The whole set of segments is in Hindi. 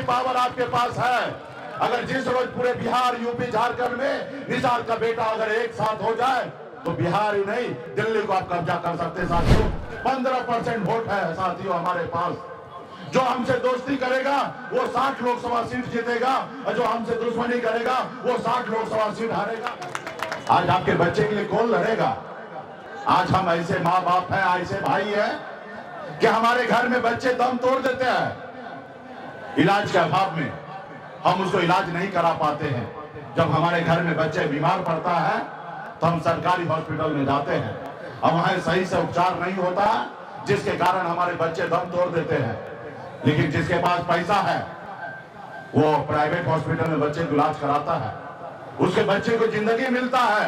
पावर आपके पास है। अगर जिस रोज पूरे बिहार, यूपी, झारखंड में निषाद का बेटा अगर एक साथ हो जाए तो बिहार ही नहीं दिल्ली को आप कब्जा कर सकते हैं साथियों। 15% वोट है साथियों हमारे पास। जो हमसे दोस्ती करेगा वो 60 लोकसभा सीट जीतेगा और जो हमसे दुश्मनी करेगा वो 60 लोकसभा सीट हारेगा। आज आपके बच्चे के लिए कौन लड़ेगा? आज हम ऐसे माँ बाप हैं, ऐसे भाई हैं कि हमारे घर में बच्चे दम तोड़ देते हैं इलाज के अभाव में, हम उसको इलाज नहीं करा पाते हैं। जब हमारे घर में बच्चे बीमार पड़ता है तो हम सरकारी हॉस्पिटल में जाते हैं और वहां सही से उपचार नहीं होता, जिसके कारण हमारे बच्चे दम तोड़ देते हैं। लेकिन जिसके पास पैसा है वो प्राइवेट हॉस्पिटल में बच्चे को इलाज कराता है, उसके बच्चे को जिंदगी मिलता है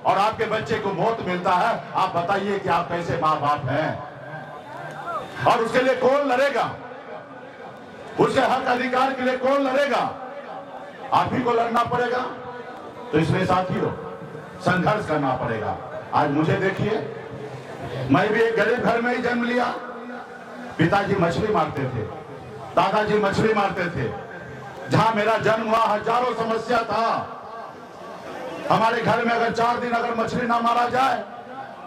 और आपके बच्चे को मौत मिलता है। आप बताइए कि आप कैसे माँ बाप हैं? और उसके लिए कौन लड़ेगा? उसके हक अधिकार के लिए कौन लड़ेगा? आप ही को लड़ना पड़ेगा। तो इसलिए साथियों संघर्ष करना पड़ेगा। आज मुझे देखिए, मैं भी एक गरीब घर में ही जन्म लिया। पिताजी मछली मारते थे, दादाजी मछली मारते थे। जहां मेरा जन्म हुआ हजारों समस्या था। हमारे घर में अगर 4 दिन अगर मछली ना मारा जाए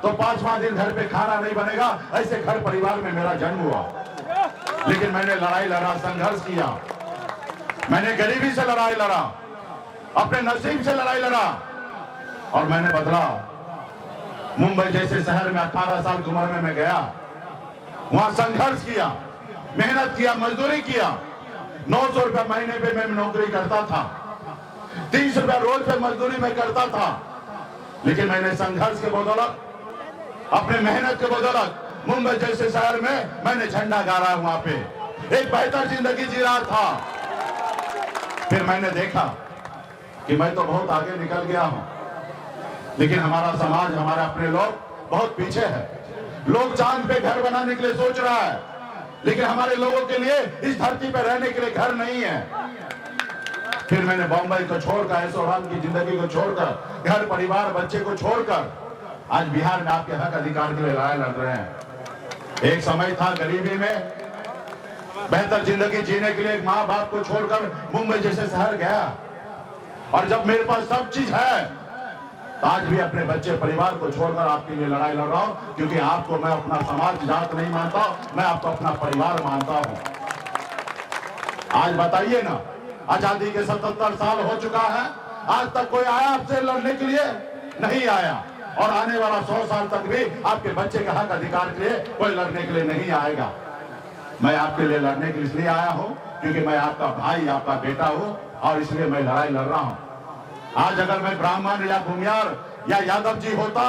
तो 5वां दिन घर पे खाना नहीं बनेगा। ऐसे घर परिवार में मेरा जन्म हुआ। लेकिन मैंने लड़ाई लड़ा, संघर्ष किया। मैंने गरीबी से लड़ाई लड़ा, अपने नसीब से लड़ाई लड़ा और मैंने बदला। मुंबई जैसे शहर में 18 साल की उम्र में मैं गया, वहां संघर्ष किया, मेहनत किया, मजदूरी किया। 900 रुपया महीने पे मैं नौकरी करता था, 30 रुपया रोज पे मजदूरी में करता था। लेकिन मैंने संघर्ष के बदौलत, अपने मेहनत के बदौलत मुंबई जैसे शहर में मैंने झंडा गाड़ा। वहां पे एक बेहतर जिंदगी जी रहा था। फिर मैंने देखा कि मैं तो बहुत आगे निकल गया हूं, लेकिन हमारा समाज, हमारे अपने लोग बहुत पीछे है। लोग चांद पे घर बनाने के लिए सोच रहा है, लेकिन हमारे लोगों के लिए इस धरती पे रहने के लिए घर नहीं है। फिर मैंने बॉम्बे को छोड़कर, ऐशोआराम की जिंदगी को छोड़कर, घर परिवार बच्चे को छोड़कर आज बिहार में आपके हक अधिकार के लिए लड़ाई लड़ रहे हैं। एक समय था गरीबी में, बेहतर जिंदगी जीने के लिए एक माँ बाप को छोड़कर मुंबई जैसे शहर गया। और जब मेरे पास सब चीज है तो आज भी अपने बच्चे परिवार को छोड़कर आपके लिए लड़ाई लड़ रहा हूं, क्योंकि आपको मैं अपना समाज जात नहीं मानता, मैं आपको अपना परिवार मानता हूं। आज बताइए ना, आजादी के 77 साल हो चुका है, आज तक कोई आया आपसे लड़ने के लिए? नहीं आया। और आने वाला 100 साल तक भी आपके बच्चे के हक अधिकार के लिए कोई लड़ने के लिए नहीं आएगा। मैं आपके लिए लड़ने के लिए इसलिए आया हूं क्योंकि मैं आपका भाई, आपका बेटा हूं और इसलिए मैं लड़ाई लड़ रहा हूं। आज अगर मैं ब्राह्मण या भूमियार या यादव जी होता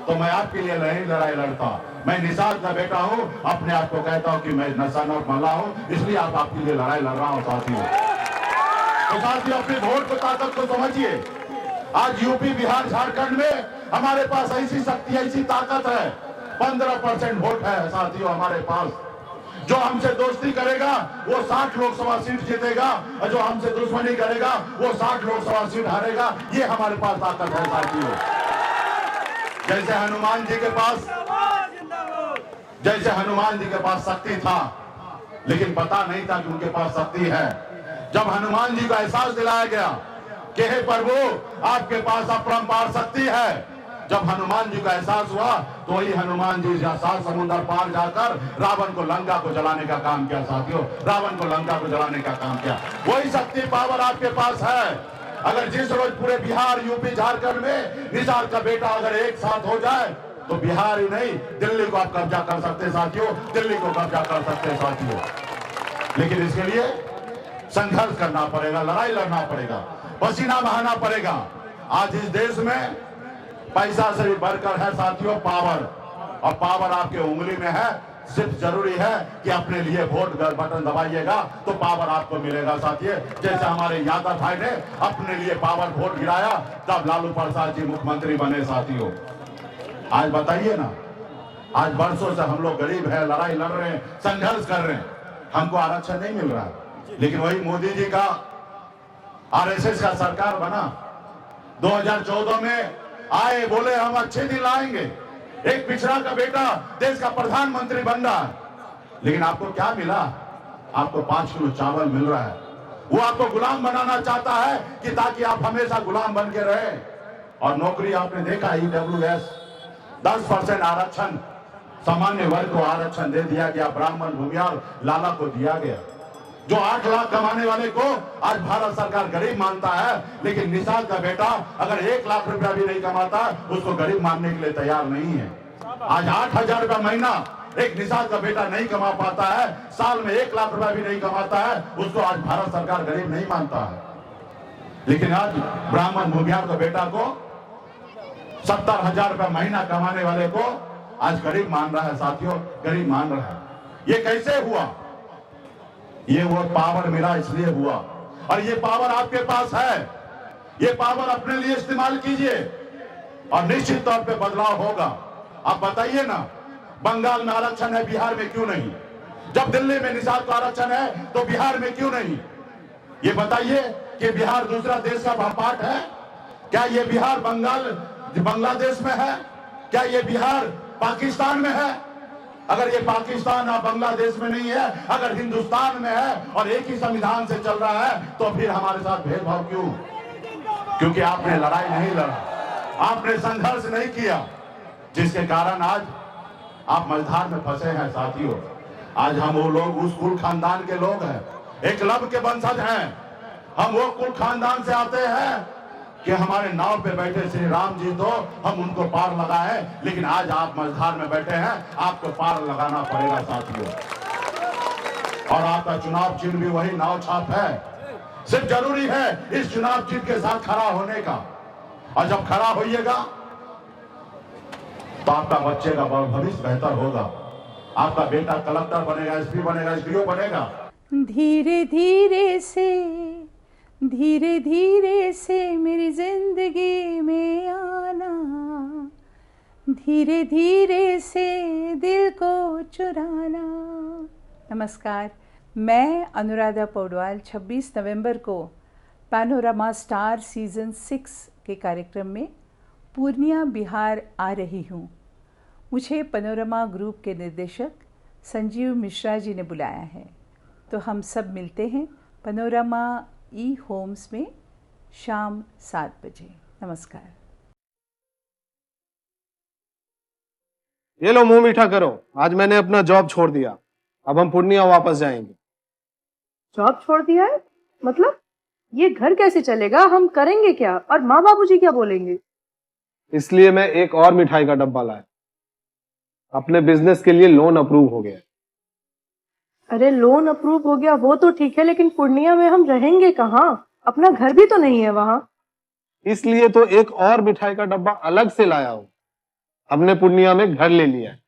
तो मैं आपके लिए नहीं लड़ाई लड़ता। मैं निषाद का बेटा हूं, अपने आप को कहता हूं कि मैं नसन और मल्ला हूं, इसलिए आप आपके लिए लड़ाई लड़ रहा हूं साथियों। तो साथियों अपने वोट को ताकत को समझिए। आज यूपी, बिहार, झारखंड में हमारे पास ऐसी शक्ति, ऐसी ताकत है। 15% वोट है साथियों हमारे पास। जो हमसे दोस्ती करेगा वो 60 लोकसभा सीट जीतेगा और जो हमसे दुश्मनी करेगा वो 60 लोकसभा सीट हारेगा। ये हमारे पास ताकत है साथियों। जैसे हनुमान जी के पास शक्ति था, लेकिन पता नहीं था कि उनके पास शक्ति है। जब हनुमान जी को एहसास दिलाया गया कि हे प्रभु आपके पास अपरंपार शक्ति है, जब हनुमान जी का एहसास हुआ तो वही हनुमान जी 7 समुद्र पार जाकर रावण को, लंका को जलाने का काम किया साथियों। रावण को लंका को जलाने का काम किया। वही शक्ति पावर आपके पास है। अगर जिस रोज पूरे बिहार, यूपी, झारखंड में निषाद का बेटा अगर एक साथ हो जाए तो बिहार ही नहीं दिल्ली को आप कब्जा कर सकते हैं साथियों, दिल्ली को कब्जा कर सकते हैं साथियों। लेकिन इसके लिए संघर्ष करना पड़ेगा, लड़ाई लड़ना पड़ेगा, पसीना बहाना पड़ेगा। आज इस देश में पैसा से भी बढ़कर है साथियों पावर, और पावर आपके उंगली में है। सिर्फ जरूरी है कि अपने लिए वोट बटन दबाइएगा तो पावर आपको मिलेगा साथियों। जैसे हमारे यादव भाई ने अपने लिए पावर वोट गिराया, तब लालू प्रसाद जी मुख्यमंत्री बने साथियों। आज बताइए ना, आज बरसों से हम लोग गरीब है, लड़ाई लड़ रहे हैं, संघर्ष कर रहे हैं, हमको आरक्षण नहीं मिल रहा। लेकिन वही मोदी जी का आरएसएस का सरकार बना, 2014 में आए, बोले हम अच्छे दिन लाएंगे, एक पिछड़ा का बेटा देश का प्रधानमंत्री बन रहा है। लेकिन आपको क्या मिला? आपको 5 किलो चावल मिल रहा है। वो आपको गुलाम बनाना चाहता है कि ताकि आप हमेशा गुलाम बन के रहे। और नौकरी आपने देखा, ईडब्ल्यूएस 10% आरक्षण, सामान्य वर्ग को आरक्षण दे दिया गया, ब्राह्मण, भूमिहार, लाला को दिया गया। जो 8 लाख कमाने वाले को आज भारत सरकार गरीब मानता है, लेकिन निषाद का बेटा अगर 1 लाख रुपया भी नहीं कमाता उसको गरीब मानने के लिए तैयार नहीं है। आज 8,000 रुपया महीना एक निषाद का बेटा नहीं कमा पाता है, साल में 1 लाख रुपया भी नहीं कमाता है, उसको आज भारत सरकार गरीब नहीं मानता है। लेकिन आज ब्राह्मण, भूमिहार का बेटा को 70,000 रुपया महीना कमाने वाले को आज गरीब मान रहा है। साथियों, गरीब मान रहा है। ये कैसे हुआ? ये वो पावर मिला इसलिए हुआ, और ये पावर आपके पास है। ये पावर अपने लिए इस्तेमाल कीजिए और निश्चित तौर पे बदलाव होगा। आप बताइए ना, बंगाल में आरक्षण है, बिहार में क्यों नहीं? जब दिल्ली में निषाद का आरक्षण है तो बिहार में क्यों नहीं? ये बताइए कि बिहार दूसरा देश का पार्ट है क्या? ये बिहार बांग्लादेश में है क्या? ये बिहार पाकिस्तान में है? अगर ये पाकिस्तान और बांग्लादेश में नहीं है, अगर हिंदुस्तान में है और एक ही संविधान से चल रहा है, तो फिर हमारे साथ भेदभाव क्यों? क्योंकि आपने लड़ाई नहीं लड़ा, आपने संघर्ष नहीं किया, जिसके कारण आज आप मझधार में फंसे हैं। साथियों, आज हम वो लोग उस कुल खानदान के लोग हैं, एकलव्य के वंशज हैं। हम वो कुल खानदान से आते हैं कि हमारे नाव पे बैठे श्री राम जी तो हम उनको पार लगाए, लेकिन आज आप मझधार में बैठे हैं, आपको पार लगाना पड़ेगा साथियों। और आपका चुनाव चिन्ह भी वही नाव छाप है। सिर्फ जरूरी है इस चुनाव चिन्ह के साथ खड़ा होने का, और जब खड़ा होइएगा तो आपका बच्चे का भविष्य बेहतर होगा। आपका बेटा कलेक्टर बनेगा, एसपी बनेगा, एसडीओ बनेगा। धीरे धीरे से मेरी जिंदगी में आना, धीरे धीरे से दिल को चुराना। नमस्कार, मैं अनुराधा पौडवाल 26 नवंबर को पैनोरमा स्टार सीजन 6 के कार्यक्रम में पूर्णिया बिहार आ रही हूँ। मुझे पैनोरमा ग्रुप के निर्देशक संजीव मिश्रा जी ने बुलाया है, तो हम सब मिलते हैं पैनोरमा ई होम्स में शाम 7 बजे। नमस्कार। ये लो, मुंह मीठा करो। आज मैंने अपना जॉब छोड़ दिया, अब हम पूर्णिया वापस जाएंगे। जॉब छोड़ दिया है? मतलब ये घर कैसे चलेगा? हम करेंगे क्या? और माँ बाबूजी क्या बोलेंगे? इसलिए मैं एक और मिठाई का डब्बा लाया। अपने बिजनेस के लिए लोन अप्रूव हो गया। अरे लोन अप्रूव हो गया वो तो ठीक है, लेकिन पूर्णिया में हम रहेंगे कहाँ? अपना घर भी तो नहीं है वहाँ। इसलिए तो एक और मिठाई का डब्बा अलग से लाया हूँ। हमने पूर्णिया में घर ले लिया है।